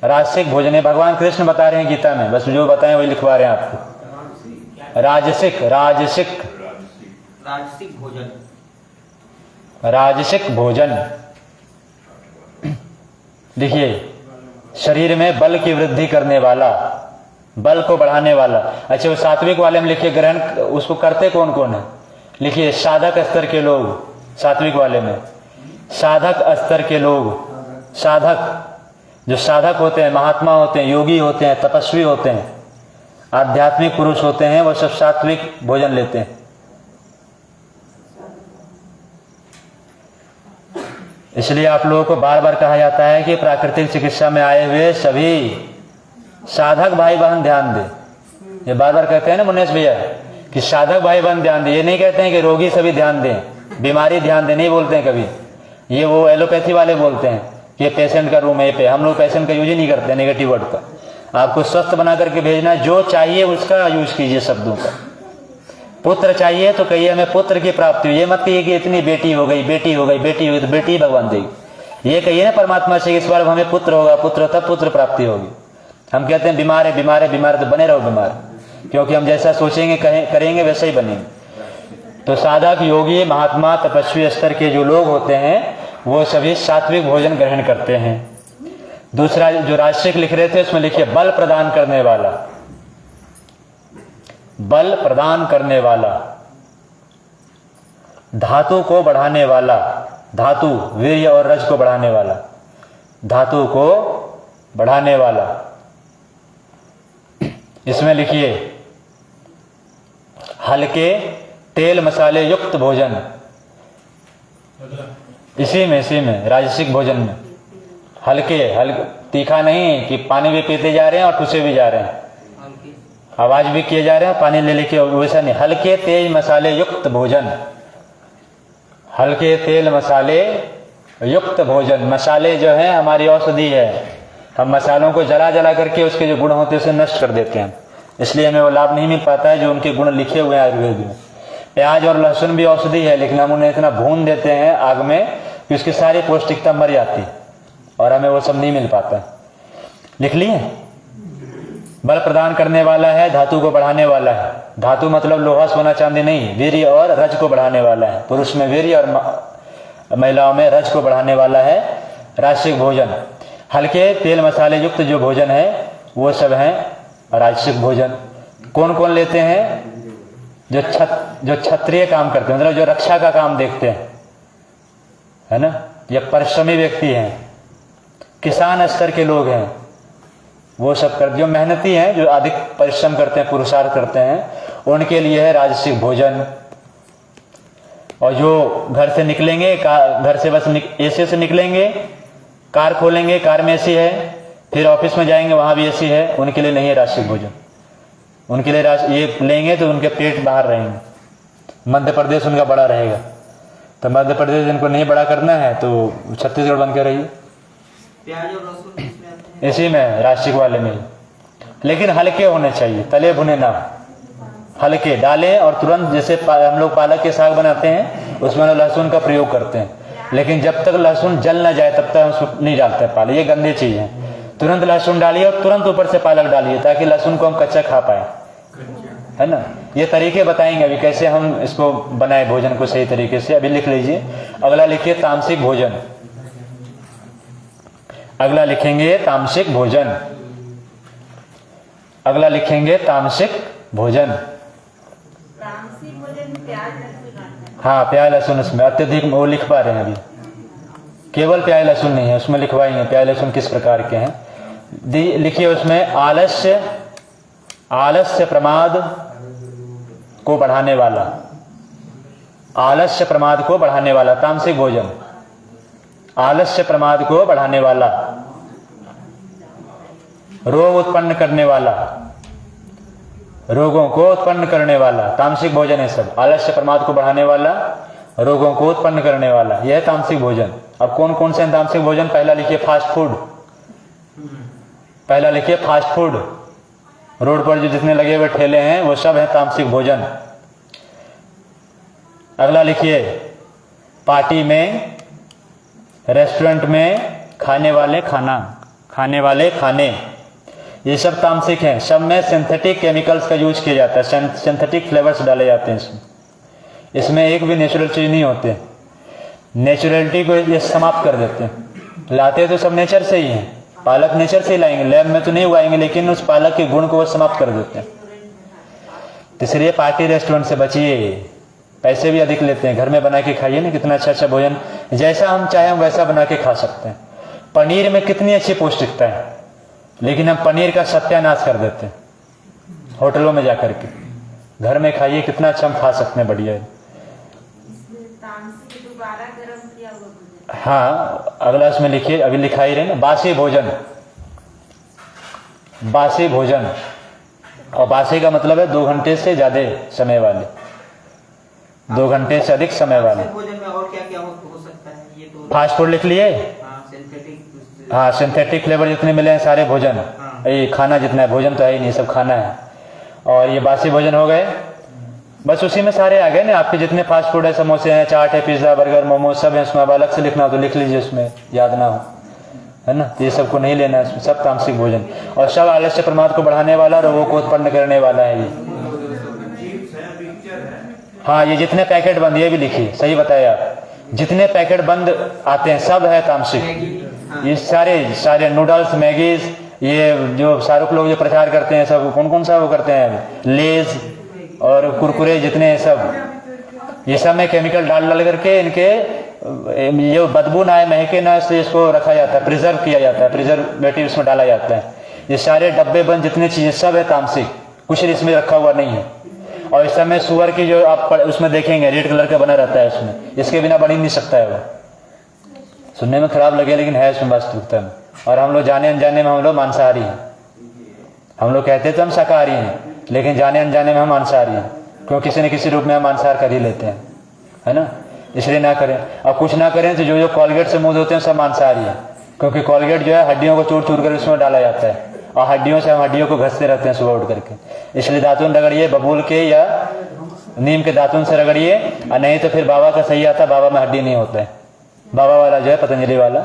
[SPEAKER 1] राजसिक भोजन है, भगवान कृष्ण बता रहे हैं गीता में, बस जो बताएं वही लिखवा रहे हैं आपको। राजसिक भोजन देखिए, शरीर में बल की वृद्धि करने वाला, बल को बढ़ाने वाला। अच्छा, वो सात्विक वाले में लिखिए ग्रहण उसको करते कौन कौन है, लिखिए साधक स्तर के लोग। सात्विक वाले में साधक स्तर के लोग, साधक जो साधक होते हैं, महात्मा होते हैं, योगी होते हैं, तपस्वी होते हैं, आध्यात्मिक पुरुष होते हैं, वो सब सात्विक भोजन लेते हैं। इसलिए आप लोगों को बार बार कहा जाता है कि प्राकृतिक चिकित्सा में आए हुए सभी साधक भाई बहन ध्यान दें। ये बार बार कहते हैं ना मुनेश भैया कि साधक भाई बहन ध्यान दें। ये नहीं कहते हैं कि रोगी सभी ध्यान दें, बीमारी ध्यान दें, नहीं बोलते हैं कभी। ये वो एलोपैथी वाले बोलते हैं कि पेशेंट का रूम है पे। हम लोग पेशेंट का यूज ही नहीं करते नेगेटिव वर्ड का। आपको स्वस्थ बना करके भेजना, जो चाहिए उसका यूज कीजिए शब्दों का। पुत्र चाहिए तो कहिए हमें पुत्र की प्राप्ति हो। ये मत कहिए कि इतनी बेटी हो गई, बेटी हो गई, बेटी हो गई, तो बेटी भगवान देगी। ये कहिए ना परमात्मा से इस बार हमें पुत्र होगा, पुत्र तब पुत्र प्राप्ति होगी। हम कहते हैं बीमार है बीमार है बीमार, तो बने रहो बीमार, क्योंकि हम जैसा सोचेंगे करेंगे वैसा ही बनेंगे। तो साधक योगी महात्मा तपस्वी स्तर के जो लोग होते हैं वो सभी सात्विक भोजन ग्रहण करते हैं। दूसरा जो राजसिक लिख रहे थे उसमें लिखिए बल प्रदान करने वाला, बल प्रदान करने वाला, धातु को बढ़ाने वाला, धातु वीर्य और रज को बढ़ाने वाला, धातु को बढ़ाने वाला। इसमें लिखिए हल्के तेल मसाले युक्त भोजन। इसी में राजसिक भोजन में हल्के तीखा नहीं कि पानी भी पीते जा रहे हैं और ठूसे भी जा रहे हैं, आवाज भी किए जा रहे हैं, पानी ले लेके, वैसा नहीं। हल्के तेज मसाले युक्त भोजन, हल्के तेल मसाले युक्त भोजन। मसाले जो है हमारी औषधि है। हम मसालों को जला जला करके उसके जो गुण होते हैं उसे नष्ट कर देते हैं, इसलिए हमें वो लाभ नहीं मिल पाता है जो उनके गुण लिखे हुए हैं आयुर्वेद में। प्याज और लहसुन भी औषधि है, लेकिन हम उन्हें इतना भून देते हैं आग में कि उसकी सारी पौष्टिकता मर जाती और हमें वो सब नहीं मिल पाता। लिख लिए। बल प्रदान करने वाला है, धातु को बढ़ाने वाला है। धातु मतलब लोहा सोना चांदी नहीं, वीर्य और रज को बढ़ाने वाला है। पुरुष में वीर्य और महिलाओं में रज को बढ़ाने वाला है राजसिक भोजन। हल्के तेल मसाले युक्त जो भोजन है वो सब है राजसिक भोजन। कौन कौन लेते हैं? जो क्षत्रिय काम करते हैं, मतलब जो रक्षा का काम देखते हैं, है ना, ये परिश्रमी व्यक्ति हैं, किसान स्तर के लोग हैं, वो सब कर, जो मेहनती हैं, जो अधिक परिश्रम करते हैं, पुरुषार्थ करते हैं, उनके लिए है राजसिक भोजन। और जो घर से निकलेंगे, घर से बस एसी से निकलेंगे, कार खोलेंगे, कार में एसी है, फिर ऑफिस में जाएंगे वहां भी एसी है, उनके लिए नहीं है राजसिक भोजन। उनके लिए ये लेंगे तो उनके पेट बाहर रहेंगे। मध्य प्रदेश उनका बड़ा रहेगा, तो मध्य प्रदेश इनको नहीं बड़ा करना है तो छत्तीसगढ़ बन के रहिए।
[SPEAKER 2] प्याज और लहसुन
[SPEAKER 1] इसी में राजसिक वाले में, लेकिन हल्के होने चाहिए, तले भुने ना, हल्के डालें और तुरंत। जैसे हम लोग पालक के साग बनाते हैं उसमें लहसुन का प्रयोग करते हैं, लेकिन जब तक लहसुन जल ना जाए तब तक हम उसको नहीं डालते पालक। ये गंदी चीज है। तुरंत लहसुन डालिए और तुरंत ऊपर से पालक डालिए ताकि लहसुन को हम कच्चा खा पाए, है ना। ये तरीके बताएंगे अभी कैसे हम इसको बनाए भोजन को सही तरीके से। अभी लिख लीजिए, अगला लिखिए तामसिक भोजन। अगला लिखेंगे तामसिक भोजन। अगला लिखेंगे तामसिक भोजन।
[SPEAKER 3] तामसिक भोजन प्याज लहसुन।
[SPEAKER 1] हाँ, प्याज लहसुन उसमें अत्यधिक वो लिख पा रहे हैं अभी, केवल प्याज लहसुन नहीं है, उसमें लिखवाएंगे प्याज लहसुन किस प्रकार के हैं। लिखिए उसमें आलस्य प्रमाद को बढ़ाने वाला, आलस्य प्रमाद को बढ़ाने वाला तामसिक भोजन, आलस्य प्रमाद को बढ़ाने वाला, रोग उत्पन्न करने वाला, रोगों को उत्पन्न करने वाला तामसिक भोजन है सब। आलस्य प्रमाद को बढ़ाने वाला, रोगों को उत्पन्न करने वाला, यह है तामसिक भोजन। अब कौन कौन से तामसिक भोजन? पहला लिखिए फास्ट फूड, पहला लिखिए फास्ट फूड। रोड पर जो जितने लगे हुए ठेले हैं वो सब है तामसिक भोजन। अगला लिखिए पार्टी में, रेस्टोरेंट में खाने वाले खाना, खाने वाले खाने, ये सब तामसिक हैं। सब में सिंथेटिक केमिकल्स का यूज किया जाता है, सिंथेटिक फ्लेवर्स डाले जाते हैं इसमें। इसमें एक भी नेचुरल चीज नहीं होते, नेचुरलिटी को ये समाप्त कर देते हैं। लाते तो सब नेचर से ही हैं, पालक नेचर से ही लाएंगे, लैब में तो नहीं उगाएंगे, लेकिन उस पालक के गुण को वो समाप्त कर देते हैं। इसलिए पार्टी रेस्टोरेंट से बचिए, पैसे भी अधिक लेते हैं। घर में बना के खाइए ना, कितना अच्छा अच्छा भोजन, जैसा हम चाहें वैसा बना के खा सकते हैं। पनीर में कितनी अच्छी पौष्टिकता है, लेकिन हम पनीर का सत्यानाश कर देते हैं होटलों में जाकर के। घर में खाइए, कितना अच्छा हम खा सकते हैं, बढ़िया है। हाँ, अगला इसमें लिखिए, अभी लिखा ही रहे ना, बासी भोजन, बासी भोजन। और बासी का मतलब है 2 घंटे से ज्यादा समय वाले, 2 घंटे से अधिक समय वाले।
[SPEAKER 2] भोजन में और क्या क्या हो सकता है? ये तो
[SPEAKER 1] फास्ट फूड लिख लिए।
[SPEAKER 2] सिंथेटिक,
[SPEAKER 1] हाँ, सिंथेटिक फ्लेवर जितने मिले हैं सारे भोजन। ये खाना जितना है, भोजन तो है ही नहीं, सब खाना है। और ये बासी भोजन हो गए, बस उसी में सारे आ गए ना आपके जितने फास्ट फूड है, समोसे हैं, चाट है, पिज्जा, बर्गर, मोमोज, सब है। उसमें अब अलग से लिखना हो तो लिख लीजिए, उसमें याद ना हो, है ना। ये सबको नहीं लेना है, इसमें सब तामसिक भोजन। और सब आलस्य प्रमाद को बढ़ाने वाला, रोगों को उत्पन्न करने वाला है ये। हाँ, ये जितने पैकेट बंद, ये भी लिखिए, सही बताया आप, जितने पैकेट बंद आते हैं सब है तामसिक। ये सारे नूडल्स, मैगीज, ये जो शाहरुख लोग जो प्रचार करते हैं, सब कौन कौन सा वो करते हैं, लेज और कुरकुरे जितने सब, ये सब में केमिकल डाल करके इनके ये बदबू ना आए, महके ना, इसलिए इसको रखा जाता है, प्रिजर्व किया जाता है, प्रिजर्वेटिव इसमें डाला जाता है। ये सारे डब्बे बंद जितने चीजें सब है तामसिक, कुछ इसमें रखा हुआ नहीं है। और इस समय सुअर की जो आप उसमें देखेंगे रेड कलर का बना रहता है, उसमें इसके बिना बन ही नहीं सकता है वो। सुनने में खराब लगे लेकिन है इसमें वास्तविकता में। और हम लोग जाने अनजाने में हम लोग मांसाहारी हैं। हम लोग कहते तो हम शाकाहारी हैं, लेकिन जाने अनजाने में हम मांसाहारी हैं, क्योंकि किसी न किसी रूप में हम मांसाहार कर ही लेते हैं, है ना। इसलिए ना करें, और कुछ ना करें तो जो कॉलगेट से मुंह धोते हैं सब मांसाहारी है, क्योंकि कॉलगेट जो है हड्डियों को चूर चूर कर उसमें डाला जाता है, और हड्डियों से हम हड्डियों को घसते रहते हैं सुबह उठ करके। इसलिए दातुन रगड़िए, बबूल के या नीम के दातुन से रगड़िए, और नहीं तो फिर बाबा का सही आता, बाबा में हड्डी नहीं होता है, बाबा वाला जो है पतंजलि वाला,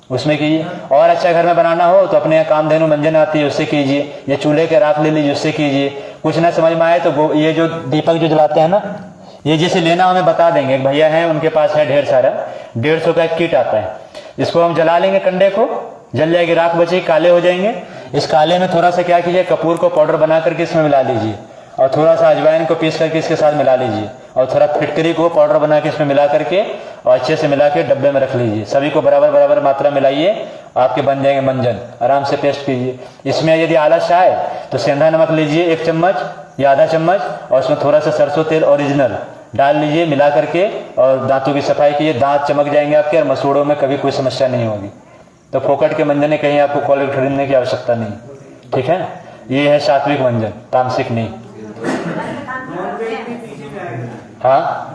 [SPEAKER 1] उसमें कीजिए। और अच्छा घर में बनाना हो तो अपने यहाँ कामधेनु मंजन आती है, उससे कीजिए, या चूल्हे के राख ले लीजिए, उससे कीजिए। कुछ ना समझ में आए तो ये जो दीपक जो जलाते हैं ना, ये जैसे लेना हमें बता देंगे, एक भैया है उनके पास है ढेर सारा, 150 का एक किट आता है। इसको हम जला लेंगे, कंडे को जल जाएगी, राख बचेगी, काले हो जाएंगे। इस काले में थोड़ा सा क्या कीजिए, कपूर को पाउडर बना करके इसमें मिला लीजिए, और थोड़ा सा अजवाइन को पीस करके इसके साथ मिला लीजिए, और थोड़ा फिटकरी को पाउडर बना के इसमें मिला करके और अच्छे से मिला के डब्बे में रख लीजिए। सभी को बराबर बराबर मात्रा मिलाइए, आपके बन जाएंगे मंजन। आराम से पेस्ट कीजिए। इसमें यदि आलस आए तो सेंधा नमक लीजिए 1 चम्मच या आधा चम्मच, और उसमें थोड़ा सा सरसों तेल ओरिजिनल डाल लीजिए, मिला करके, और दांतों की सफाई कीजिए। दांत चमक जाएंगे आपके, और मसूड़ों में कभी कोई समस्या नहीं होगी। तो फोकट के मंजन कहीं आपको कॉलगेट खरीदने की आवश्यकता नहीं, ठीक है। ये है सात्विक मंजन, तामसिक नहीं। हाँ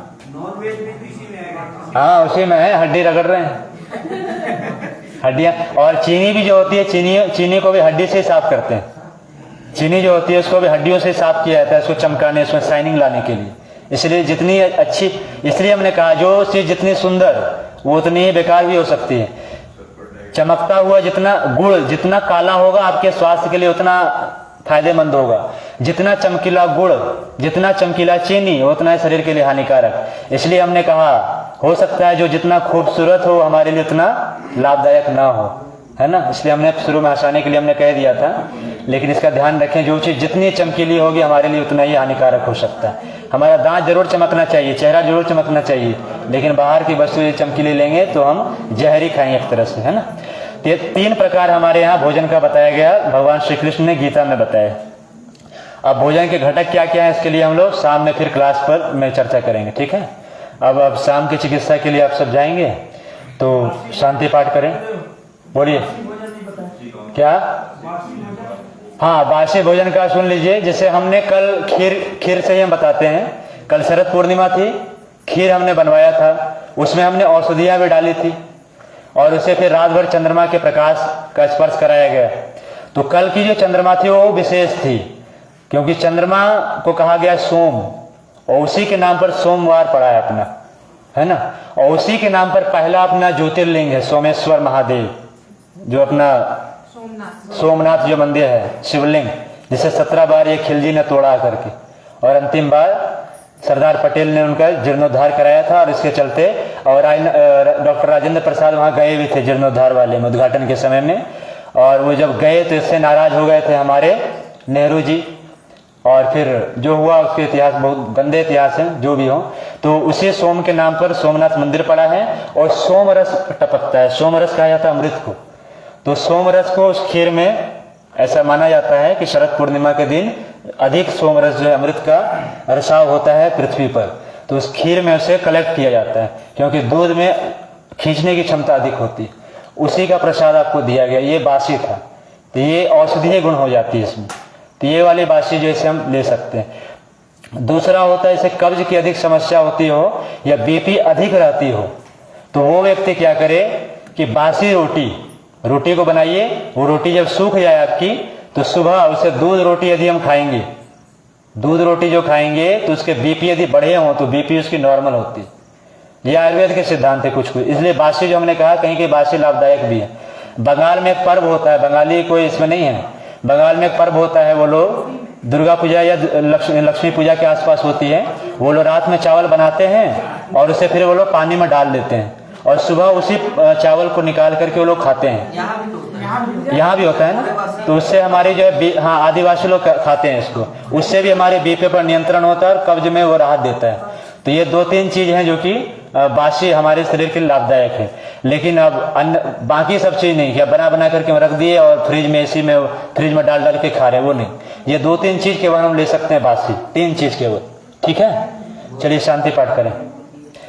[SPEAKER 1] हाँ, उसी में है, हड्डी रगड़ रहे हैं हड्डियां। और चीनी भी जो होती है, चीनी को भी हड्डी से साफ करते हैं। चीनी जो होती है उसको भी हड्डियों से साफ किया जाता है, उसको चमकाने, उसमें शाइनिंग लाने के लिए। इसलिए जितनी अच्छी, इसलिए हमने कहा जो चीज जितनी सुंदर वो उतनी ही बेकार भी हो सकती है। चमकता हुआ जितना गुड़ जितना काला होगा आपके स्वास्थ्य के लिए उतना फायदेमंद होगा। जितना चमकीला गुड़, जितना चमकीला चीनी, उतना है शरीर के लिए हानिकारक। इसलिए हमने कहा हो सकता है जो जितना खूबसूरत हो हमारे लिए उतना लाभदायक ना हो, है ना। इसलिए हमने शुरू में हंसाने के लिए हमने कह दिया था, लेकिन इसका ध्यान रखें जो चीज़ जितनी चमकीली होगी हमारे लिए उतना ही हानिकारक हो सकता है। हमारा दांत जरूर चमकना चाहिए, चेहरा जरूर चमकना चाहिए, लेकिन बाहर की वस्तु चमकीली लेंगे तो हम जहरी खाएंगे एक तरह से, है ना। ये 3 प्रकार हमारे यहाँ भोजन का बताया गया, भगवान श्री कृष्ण ने गीता में बताया। अब भोजन के घटक क्या क्या है इसके लिए हम लोग शाम में फिर क्लास पर में चर्चा करेंगे, ठीक है। अब शाम की चिकित्सा के लिए आप सब जाएंगे तो शांति पाठ करें। बोलिए क्या? हाँ, बासी भोजन का सुन लीजिए। जैसे हमने कल खीर से ही हम बताते हैं, कल शरद पूर्णिमा थी, खीर हमने बनवाया था, उसमें हमने औषधियाँ भी डाली थी और उसे फिर रात भर चंद्रमा के प्रकाश का स्पर्श कराया गया। तो कल की जो चंद्रमा थी वो विशेष थी, क्योंकि चंद्रमा को कहा गया सोम, और उसी के नाम पर सोमवार पड़ा है अपना, है ना। और उसी के नाम पर पहला अपना ज्योतिर्लिंग है सोमेश्वर महादेव, जो अपना सोमनाथ जो मंदिर है शिवलिंग, जिसे 17 बार ये खिलजी ने तोड़ा करके, और अंतिम बार सरदार पटेल ने उनका जीर्णोद्धार कराया था। और इसके चलते और डॉक्टर राजेंद्र प्रसाद वहाँ गए भी थे जीर्णोद्धार वाले में उद्घाटन के समय में, और वो जब गए तो इससे नाराज हो गए थे हमारे नेहरू जी, और फिर जो हुआ उसके इतिहास बहुत गंदे इतिहास हैं जो भी हो। तो उसी सोम के नाम पर सोमनाथ मंदिर पड़ा है, और सोम रस टपकता है, सोम रस कहा जाता है अमृत को। तो सोम रस को उस खीर में ऐसा माना जाता है कि शरद पूर्णिमा के दिन अधिक सोम रस जो है अमृत का रसाव होता है पृथ्वी पर, तो उस खीर में उसे कलेक्ट किया जाता है, क्योंकि दूध में खींचने की क्षमता अधिक होती है। उसी का प्रसाद आपको दिया गया, ये बासी था, तो ये औषधीय गुण हो जाती है इसमें, तो ये वाली बासी जैसे हम ले सकते हैं। दूसरा होता है जैसे कब्ज की अधिक समस्या होती हो या बीपी अधिक रहती हो, तो वो व्यक्ति क्या करे कि बासी रोटी को बनाइए, वो रोटी जब सूख जाए आपकी तो सुबह उसे दूध रोटी यदि हम खाएंगे, दूध रोटी जो खाएंगे तो उसके बीपी यदि बढ़े हों तो बीपी उसकी नॉर्मल होती है। ये आयुर्वेद के सिद्धांत है कुछ, इसलिए बासी जो हमने कहा कहीं के बासी लाभदायक भी है। बंगाल में एक पर्व होता है, बंगाली कोई इसमें नहीं है, बंगाल में एक पर्व होता है, वो लोग दुर्गा पूजा या लक्ष्मी पूजा के आसपास होती है, वो लोग रात में चावल बनाते हैं और उसे फिर वो लोग पानी में डाल देते हैं, और सुबह उसी चावल को निकाल करके वो लोग खाते हैं। यहाँ भी होता है ना, तो उससे हमारी जो है हाँ आदिवासी लोग खाते हैं इसको, उससे भी हमारे बीपी पर नियंत्रण होता है और कब्ज में वो राहत देता है। तो ये 2-3 चीज हैं जो कि बासी हमारे शरीर के लिए लाभदायक है। लेकिन अब अन्य बाकी सब चीज नहीं, क्या बना करके रख दिए और फ्रिज में एसी में फ्रिज में डाल के खा रहे हैं, वो नहीं। ये 2-3 चीज केवल हम ले सकते हैं बासी, 3 चीज केवल, ठीक है। चलिए शांति पाठ करें।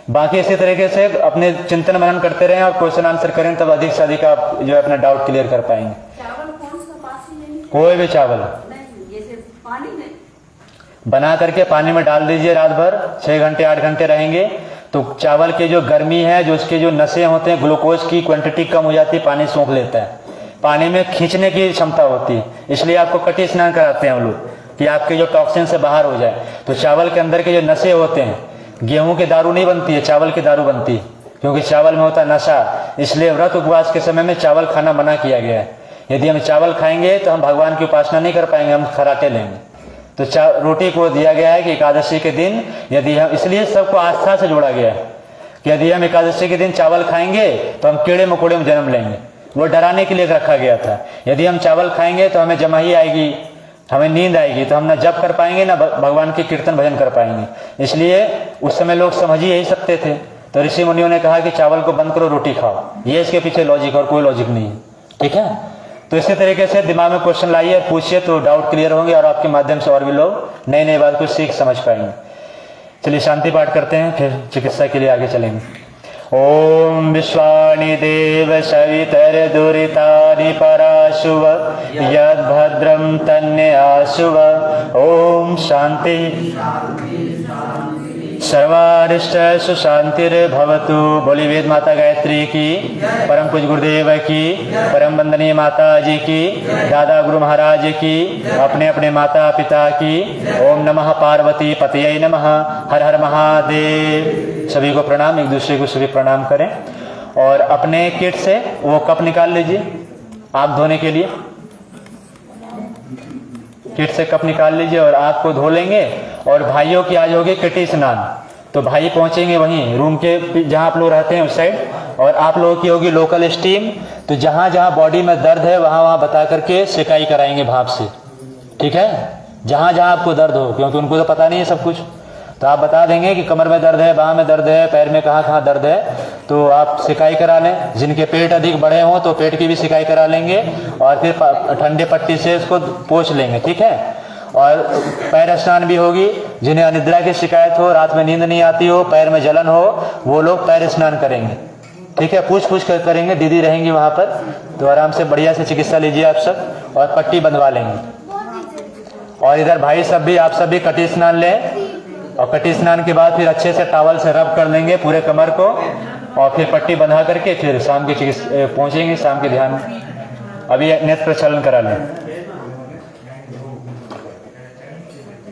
[SPEAKER 1] बाकी इसी तरीके से अपने चिंतन मनन करते रहें और क्वेश्चन आंसर करें, तब अधिक से अधिक आप जो है अपना डाउट क्लियर कर पाएंगे।
[SPEAKER 3] चावल कौन सा बासी नहीं?
[SPEAKER 1] कोई भी चावल
[SPEAKER 3] जैसे पानी में
[SPEAKER 1] बना करके पानी में डाल दीजिए, रात भर 6 घंटे 8 घंटे रहेंगे तो चावल के जो गर्मी है, जो उसके जो नसें होते हैं, ग्लूकोज की क्वांटिटी कम हो जाती है, पानी सोख लेता है, पानी में खींचने की क्षमता होती है। इसलिए आपको कटी स्नान कराते हैं हम लोग कि आपके जो टॉक्सिन से बाहर हो जाए। तो चावल के अंदर के जो नशे होते हैं, गेहूं की दारू नहीं बनती है, चावल की दारू बनती है, क्योंकि चावल में होता है नशा। इसलिए व्रत उपवास के समय में चावल खाना मना किया गया है। यदि हम चावल खाएंगे तो हम भगवान की उपासना नहीं कर पाएंगे, हम खराटे लेंगे। तो रोटी को दिया गया है कि एकादशी के दिन यदि हम, इसलिए सबको आस्था से जोड़ा गया है कि यदि हम एकादशी के दिन चावल खाएंगे तो हम कीड़े मकोड़े में जन्म लेंगे, वो डराने के लिए रखा गया था। यदि हम चावल खाएंगे तो हमें जमाही आएगी, हमें नींद आएगी, तो हम ना जप कर पाएंगे ना भगवान के कीर्तन भजन कर पाएंगे। इसलिए उस समय लोग समझ ही यही सकते थे, तो ऋषि मुनियों ने कहा कि चावल को बंद करो, रोटी खाओ। ये इसके पीछे लॉजिक, और कोई लॉजिक नहीं है, ठीक है। तो इसी तरीके से दिमाग में क्वेश्चन लाइए और पूछिए, तो डाउट क्लियर होंगे और आपके माध्यम से और भी लोग नई नई बात को सीख समझ पाएंगे। चलिए शांति पाठ करते हैं, फिर चिकित्सा के लिए आगे चलेंगे। ओम विश्वानि देव सवितर दुरितानि पराशुव यद भद्रम तन्ने आशुव। ओम शांति सर्वारिष्ट सुशांतिर्भवतु। बोली वेद माता गायत्री की, परम पूज्य गुरुदेव की, परम वंदनीय माता जी की, दादा गुरु महाराज की, अपने अपने माता पिता की। ओम नमः पार्वती पतये नमः। हर हर महादेव। सभी को प्रणाम, एक दूसरे को सभी प्रणाम करें। और अपने किट से वो कप निकाल लीजिए आंख धोने के लिए। किट से कप निकाल लीजिए और आँख को धो लेंगे। और भाइयों की आज होगी किटी स्नान, तो भाई पहुंचेंगे वहीं रूम के जहां आप लोग रहते हैं उस साइड, और आप लोगों की होगी लोकल स्टीम। तो जहां जहां बॉडी में दर्द है वहां वहां बता करके सिकाई कराएंगे भाप से, ठीक है, जहां जहां आपको दर्द हो, क्योंकि उनको तो पता नहीं है सब कुछ। तो आप बता देंगे कि कमर में दर्द है, बाह में दर्द है, पैर में कहाँ कहाँ दर्द है, तो आप सिकाई करा लें। जिनके पेट अधिक बड़े हों तो पेट की भी सिकाई करा लेंगे और फिर ठंडे पट्टी से उसको पोंछ लेंगे, ठीक है। और पैर स्नान भी होगी। जिन्हें अनिद्रा की शिकायत हो, रात में नींद नहीं आती हो, पैर में जलन हो, वो लोग पैर स्नान करेंगे, ठीक है, पूछ पूछ कर करेंगे। दीदी रहेंगी वहां पर, तो आराम से बढ़िया से चिकित्सा लीजिए आप सब और पट्टी बंधवा लेंगे। और इधर भाई सब भी, आप सब भी कटी स्नान लें, और कटी स्नान के बाद फिर अच्छे से टॉवल से रब कर लेंगे पूरे कमर को, और फिर पट्टी बंधा करके फिर शाम की चिकित्सा पहुंचेंगे, शाम के ध्यान। अभी नेत्र प्रक्षालन करा लें।